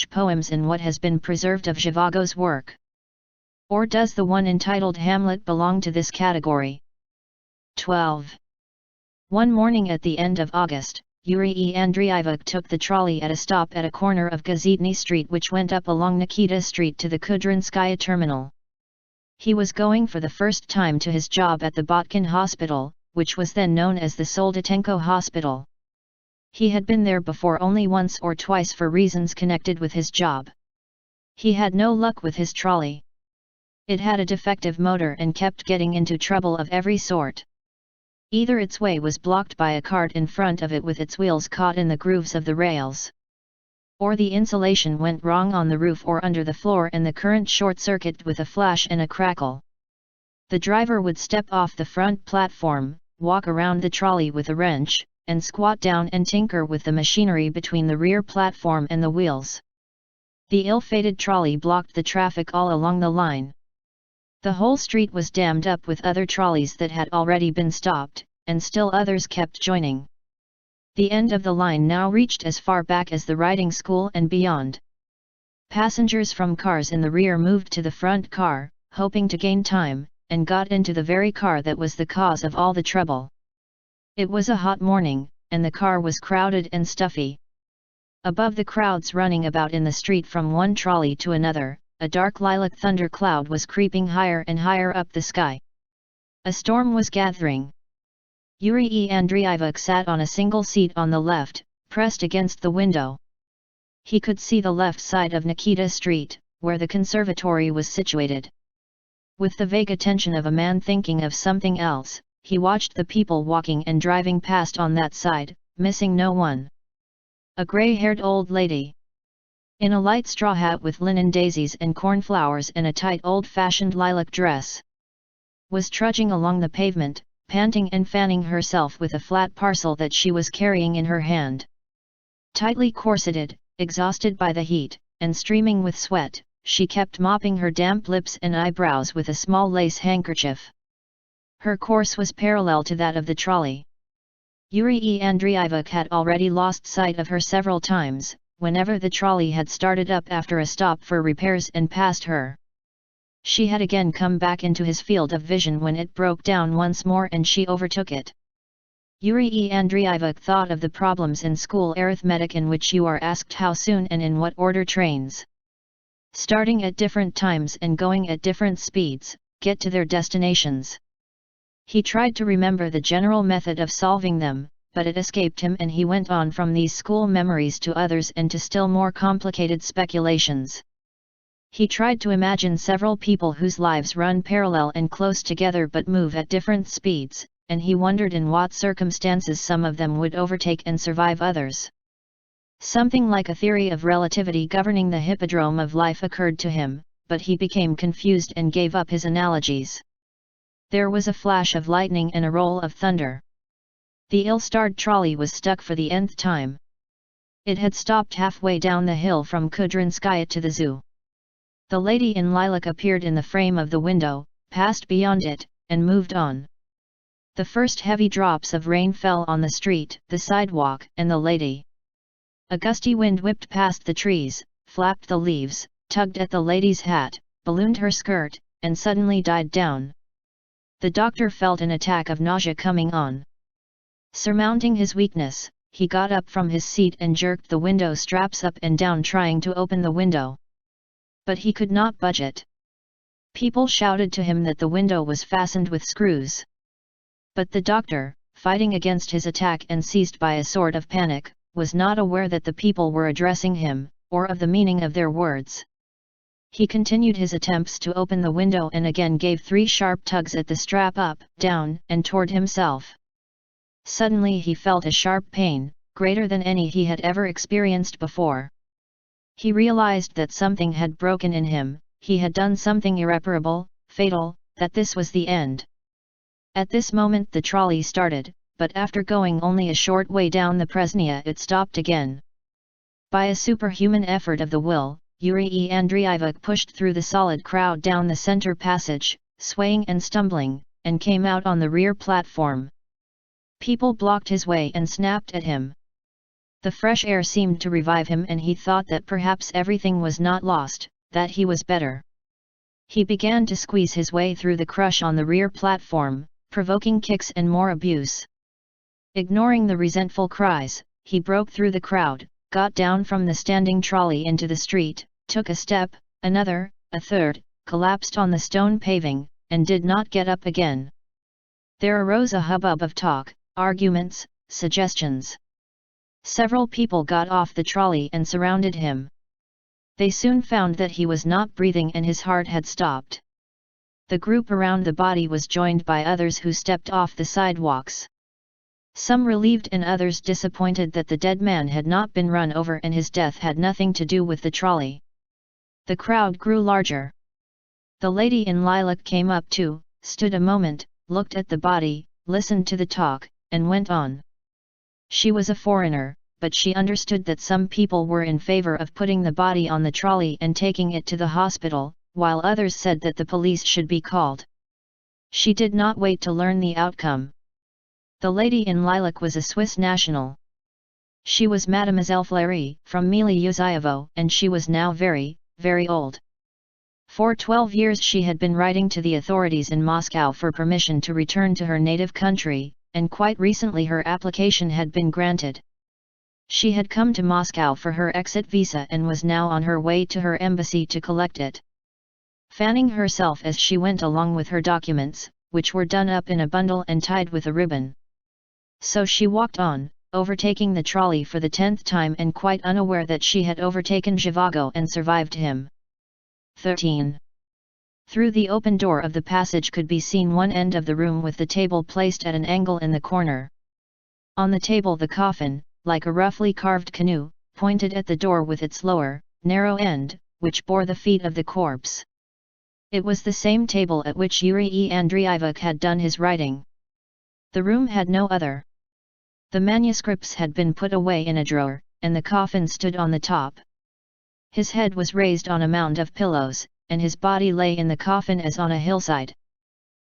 Polish poems in what has been preserved of Zhivago's work? Or does the one entitled Hamlet belong to this category? 12. One morning at the end of August, Yurii Andreievich took the trolley at a stop at a corner of Gazetny Street which went up along Nikita Street to the Kudrinskaya terminal. He was going for the first time to his job at the Botkin Hospital, which was then known as the Soldatenko Hospital. He had been there before only once or twice for reasons connected with his job. He had no luck with his trolley. It had a defective motor and kept getting into trouble of every sort. Either its way was blocked by a cart in front of it with its wheels caught in the grooves of the rails, or the insulation went wrong on the roof or under the floor and the current short-circuited with a flash and a crackle. The driver would step off the front platform, walk around the trolley with a wrench, and squat down and tinker with the machinery between the rear platform and the wheels. The ill-fated trolley blocked the traffic all along the line. The whole street was dammed up with other trolleys that had already been stopped, and still others kept joining. The end of the line now reached as far back as the riding school and beyond. Passengers from cars in the rear moved to the front car, hoping to gain time, and got into the very car that was the cause of all the trouble. It was a hot morning, and the car was crowded and stuffy. Above the crowds running about in the street from one trolley to another, a dark lilac thunder cloud was creeping higher and higher up the sky. A storm was gathering. Yurii Andreievich sat on a single seat on the left, pressed against the window. He could see the left side of Nikita Street, where the conservatory was situated. With the vague attention of a man thinking of something else, he watched the people walking and driving past on that side, missing no one. A grey-haired old lady, in a light straw hat with linen daisies and cornflowers and a tight old-fashioned lilac dress, was trudging along the pavement, panting and fanning herself with a flat parcel that she was carrying in her hand. Tightly corseted, exhausted by the heat, and streaming with sweat, she kept mopping her damp lips and eyebrows with a small lace handkerchief. Her course was parallel to that of the trolley. Yurii Andreievich had already lost sight of her several times, whenever the trolley had started up after a stop for repairs and passed her. She had again come back into his field of vision when it broke down once more and she overtook it. Yurii Andreievich thought of the problems in school arithmetic in which you are asked how soon and in what order trains, starting at different times and going at different speeds, get to their destinations. He tried to remember the general method of solving them, but it escaped him and he went on from these school memories to others and to still more complicated speculations. He tried to imagine several people whose lives run parallel and close together but move at different speeds, and he wondered in what circumstances some of them would overtake and survive others. Something like a theory of relativity governing the hippodrome of life occurred to him, but he became confused and gave up his analogies. There was a flash of lightning and a roll of thunder. The ill-starred trolley was stuck for the nth time. It had stopped halfway down the hill from Kudrinskaya to the zoo. The lady in lilac appeared in the frame of the window, passed beyond it, and moved on. The first heavy drops of rain fell on the street, the sidewalk, and the lady. A gusty wind whipped past the trees, flapped the leaves, tugged at the lady's hat, ballooned her skirt, and suddenly died down. The doctor felt an attack of nausea coming on. Surmounting his weakness, he got up from his seat and jerked the window straps up and down trying to open the window. But he could not budge it. People shouted to him that the window was fastened with screws. But the doctor, fighting against his attack and seized by a sort of panic, was not aware that the people were addressing him, or of the meaning of their words. He continued his attempts to open the window and again gave 3 sharp tugs at the strap up, down, and toward himself. Suddenly he felt a sharp pain, greater than any he had ever experienced before. He realized that something had broken in him, he had done something irreparable, fatal, that this was the end. At this moment the trolley started, but after going only a short way down the Presnya it stopped again. By a superhuman effort of the will, Yurii Andreievich pushed through the solid crowd down the center passage, swaying and stumbling, and came out on the rear platform. People blocked his way and snapped at him. The fresh air seemed to revive him, and he thought that perhaps everything was not lost, that he was better. He began to squeeze his way through the crush on the rear platform, provoking kicks and more abuse. Ignoring the resentful cries, he broke through the crowd, got down from the standing trolley into the street, took a step, another, a third, collapsed on the stone paving, and did not get up again. There arose a hubbub of talk, arguments, suggestions. Several people got off the trolley and surrounded him. They soon found that he was not breathing and his heart had stopped. The group around the body was joined by others who stepped off the sidewalks. Some relieved and others disappointed that the dead man had not been run over and his death had nothing to do with the trolley. The crowd grew larger. The lady in lilac came up too, stood a moment, looked at the body, listened to the talk, and went on. She was a foreigner, but she understood that some people were in favor of putting the body on the trolley and taking it to the hospital, while others said that the police should be called. She did not wait to learn the outcome. The lady in lilac was a Swiss national. She was Mademoiselle Fleury from Zhivago, and she was now very, very old. For 12 years she had been writing to the authorities in Moscow for permission to return to her native country, and quite recently her application had been granted. She had come to Moscow for her exit visa and was now on her way to her embassy to collect it. Fanning herself as she went along with her documents, which were done up in a bundle and tied with a ribbon. So she walked on, overtaking the trolley for the 10th time and quite unaware that she had overtaken Zhivago and survived him. 13. Through the open door of the passage could be seen one end of the room with the table placed at an angle in the corner. On the table the coffin, like a roughly carved canoe, pointed at the door with its lower, narrow end, which bore the feet of the corpse. It was the same table at which Yurii Andreievich had done his writing. The room had no other. The manuscripts had been put away in a drawer, and the coffin stood on the top. His head was raised on a mound of pillows, and his body lay in the coffin as on a hillside.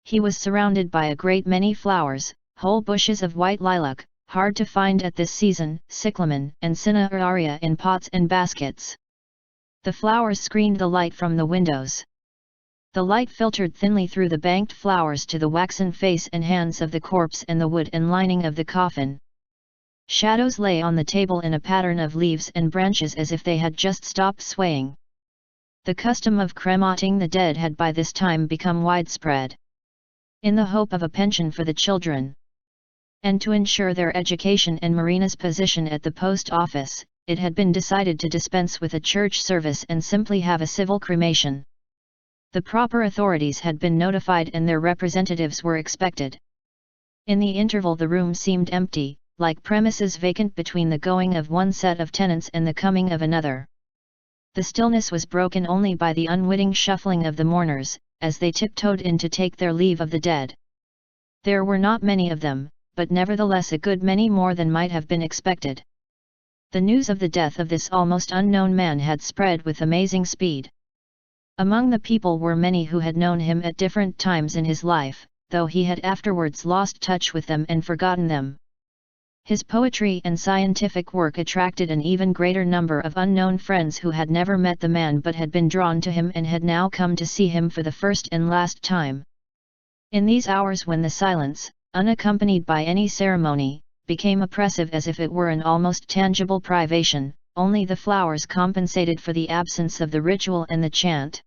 He was surrounded by a great many flowers, whole bushes of white lilac, hard to find at this season, cyclamen and cineraria in pots and baskets. The flowers screened the light from the windows. The light filtered thinly through the banked flowers to the waxen face and hands of the corpse and the wood and lining of the coffin. Shadows lay on the table in a pattern of leaves and branches as if they had just stopped swaying. The custom of cremating the dead had by this time become widespread. In the hope of a pension for the children, and to ensure their education and Marina's position at the post office, it had been decided to dispense with a church service and simply have a civil cremation. The proper authorities had been notified and their representatives were expected. In the interval the room seemed empty, like premises vacant between the going of one set of tenants and the coming of another. The stillness was broken only by the unwitting shuffling of the mourners, as they tiptoed in to take their leave of the dead. There were not many of them, but nevertheless a good many more than might have been expected. The news of the death of this almost unknown man had spread with amazing speed. Among the people were many who had known him at different times in his life, though he had afterwards lost touch with them and forgotten them. His poetry and scientific work attracted an even greater number of unknown friends who had never met the man but had been drawn to him and had now come to see him for the first and last time. In these hours when the silence, unaccompanied by any ceremony, became oppressive as if it were an almost tangible privation, only the flowers compensated for the absence of the ritual and the chant.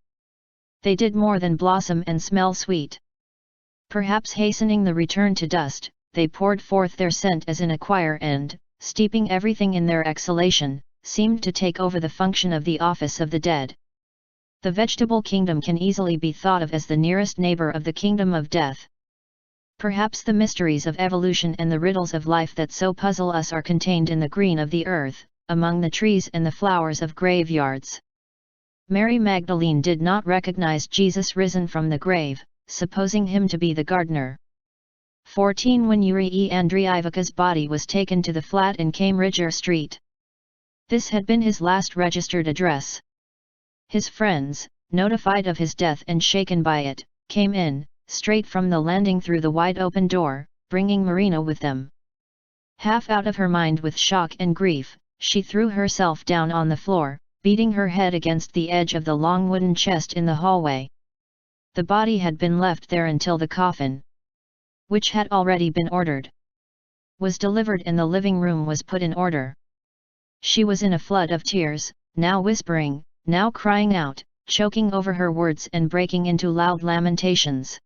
They did more than blossom and smell sweet. Perhaps hastening the return to dust, they poured forth their scent as in a choir and, steeping everything in their exhalation, seemed to take over the function of the office of the dead. The vegetable kingdom can easily be thought of as the nearest neighbor of the kingdom of death. Perhaps the mysteries of evolution and the riddles of life that so puzzle us are contained in the green of the earth, among the trees and the flowers of graveyards. Mary Magdalene did not recognize Jesus risen from the grave, supposing him to be the gardener. 14 When Yurii Andreievich's body was taken to the flat in Cambridge Street. This had been his last registered address. His friends, notified of his death and shaken by it, came in, straight from the landing through the wide open door, bringing Marina with them. Half out of her mind with shock and grief, she threw herself down on the floor, beating her head against the edge of the long wooden chest in the hallway. The body had been left there until the coffin, which had already been ordered, was delivered and the living room was put in order. She was in a flood of tears, now whispering, now crying out, choking over her words and breaking into loud lamentations.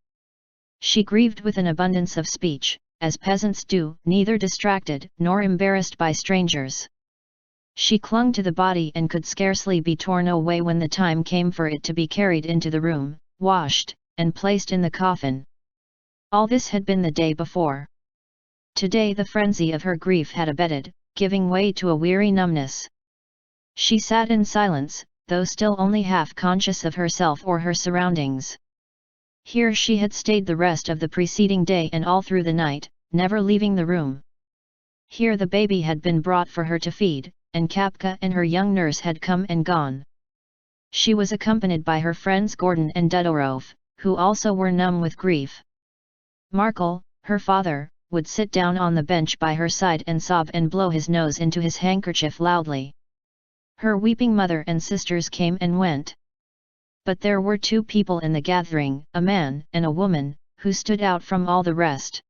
She grieved with an abundance of speech, as peasants do, neither distracted nor embarrassed by strangers. She clung to the body and could scarcely be torn away when the time came for it to be carried into the room, washed, and placed in the coffin. All this had been the day before. Today the frenzy of her grief had abated, giving way to a weary numbness. She sat in silence, though still only half conscious of herself or her surroundings. Here she had stayed the rest of the preceding day and all through the night, never leaving the room. Here the baby had been brought for her to feed, and Kapka and her young nurse had come and gone. She was accompanied by her friends Gordon and Dudorov, who also were numb with grief. Markel, her father, would sit down on the bench by her side and sob and blow his nose into his handkerchief loudly. Her weeping mother and sisters came and went. But there were two people in the gathering, a man and a woman, who stood out from all the rest.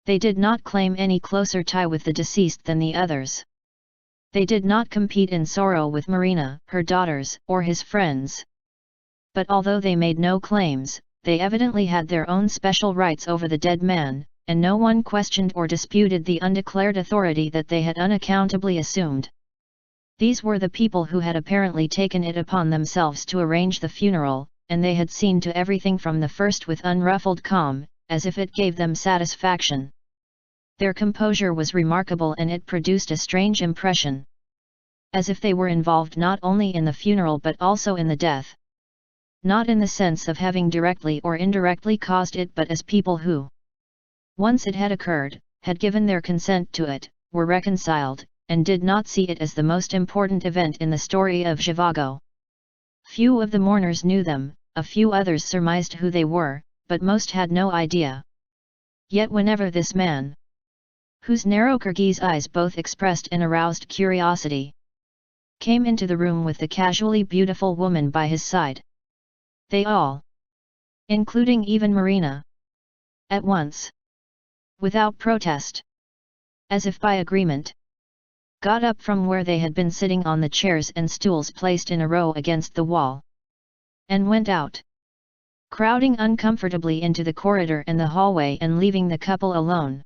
They did not claim any closer tie with the deceased than the others. They did not compete in sorrow with Marina, her daughters, or his friends. But although they made no claims, they evidently had their own special rights over the dead man, and no one questioned or disputed the undeclared authority that they had unaccountably assumed. These were the people who had apparently taken it upon themselves to arrange the funeral, and they had seen to everything from the first with unruffled calm, as if it gave them satisfaction. Their composure was remarkable and it produced a strange impression. As if they were involved not only in the funeral but also in the death. Not in the sense of having directly or indirectly caused it but as people who, once it had occurred, had given their consent to it, were reconciled, and did not see it as the most important event in the story of Zhivago. Few of the mourners knew them, a few others surmised who they were, but most had no idea. Yet whenever this man, whose narrow Kyrgyz eyes both expressed and aroused curiosity, came into the room with the casually beautiful woman by his side, they all, including even Marina, at once, without protest, as if by agreement, got up from where they had been sitting on the chairs and stools placed in a row against the wall, and went out, crowding uncomfortably into the corridor and the hallway and leaving the couple alone.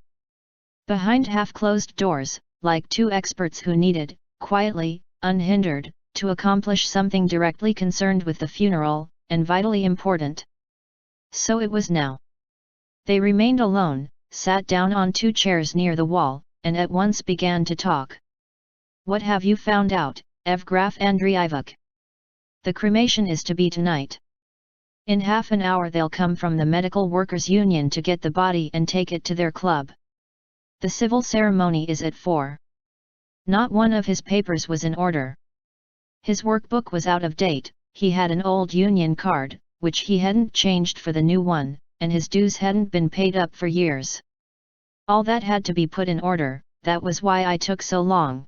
Behind half-closed doors, like two experts who needed, quietly, unhindered, to accomplish something directly concerned with the funeral, and vitally important. So it was now. They remained alone, sat down on two chairs near the wall, and at once began to talk. "What have you found out, Evgraf Andreievich? The cremation is to be tonight. In half an hour they'll come from the Medical Workers' Union to get the body and take it to their club. The civil ceremony is at 4. Not one of his papers was in order. His workbook was out of date, he had an old union card, which he hadn't changed for the new one, and his dues hadn't been paid up for years. All that had to be put in order, that was why I took so long.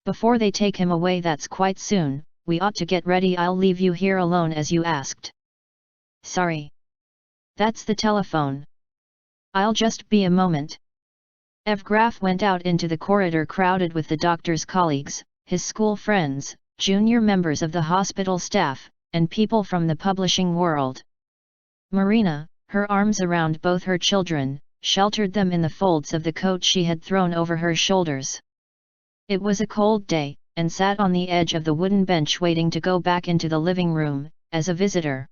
Before they take him away, that's quite soon, we ought to get ready. I'll leave you here alone as you asked." "Sorry. That's the telephone. I'll just be a moment." Evgraf went out into the corridor crowded with the doctor's colleagues, his school friends, junior members of the hospital staff, and people from the publishing world. Marina, her arms around both her children, sheltered them in the folds of the coat she had thrown over her shoulders. It was a cold day, and sat on the edge of the wooden bench waiting to go back into the living room, as a visitor.